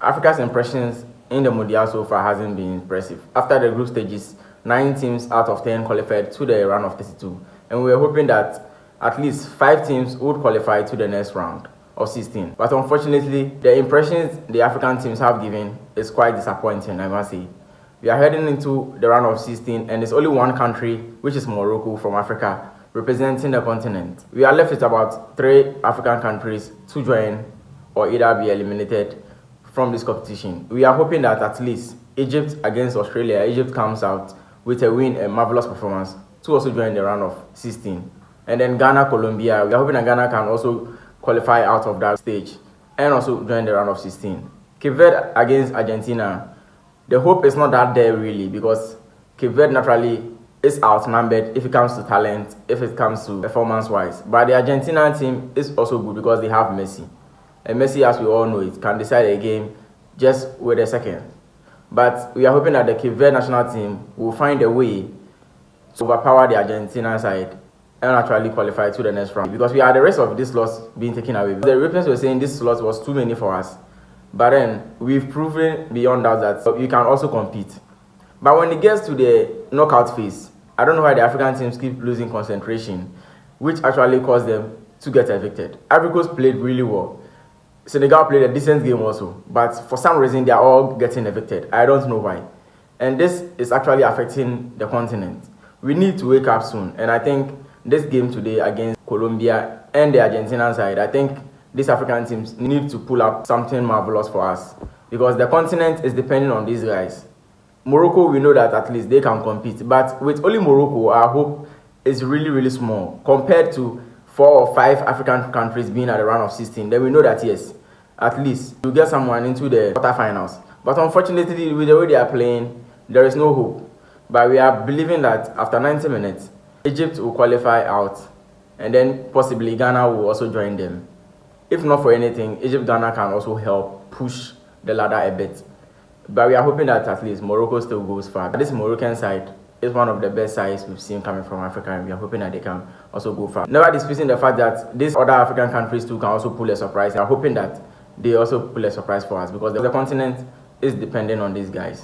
Africa's impressions in the Mundial so far hasn't been impressive. After the group stages, 9 teams out of 10 qualified to the round of 32, and we were hoping that at least 5 teams would qualify to the next round of 16. But unfortunately, the impressions the African teams have given is quite disappointing, I must say. We are heading into the round of 16, and there's only one country, which is Morocco from Africa, representing the continent. We are left with about 3 African countries to join or either be eliminated from this competition. We are hoping that at least Egypt against Australia, Egypt comes out with a win, a marvelous performance to also join the round of 16. And then Ghana, Colombia, we are hoping that Ghana can also qualify out of that stage and also join the round of 16. Cape Verde against Argentina, the hope is not that there really, because Cape Verde naturally is outnumbered if it comes to talent, if it comes to performance-wise. But the Argentina team is also good because they have Messi. And Messi, as we all know, it can decide a game just with a second. But we are hoping that the Cape Verde national team will find a way to overpower the Argentina side and actually qualify to the next round. Because we are the rest of this slots being taken away. The Europeans were saying this slot was too many for us. But then we've proven beyond that you can also compete. But when it gets to the knockout phase, I don't know why the African teams keep losing concentration, which actually caused them to get evicted. Ivory Coast played really well. Senegal played a decent game also, but for some reason they are all getting evicted. I don't know why. And this is actually affecting the continent. We need to wake up soon, and I think this game today against Colombia and the Argentinian side, I think these African teams need to pull up something marvelous for us, because the continent is depending on these guys. Morocco, we know that at least they can compete, but with only Morocco, our hope is really, really small compared to 4 or 5 African countries being at the round of 16. Then we know that yes, at least to get someone into the quarterfinals. But unfortunately, with the way they are playing, there is no hope. But we are believing that after 90 minutes, Egypt will qualify out, and then possibly Ghana will also join them. If not for anything, Egypt-Ghana can also help push the ladder a bit. But we are hoping that at least Morocco still goes far. This Moroccan side is one of the best sides we've seen coming from Africa, and we are hoping that they can also go far. Never disputing the fact that these other African countries too can also pull a surprise. We are hoping that they also pull a surprise for us, because the continent is dependent on these guys.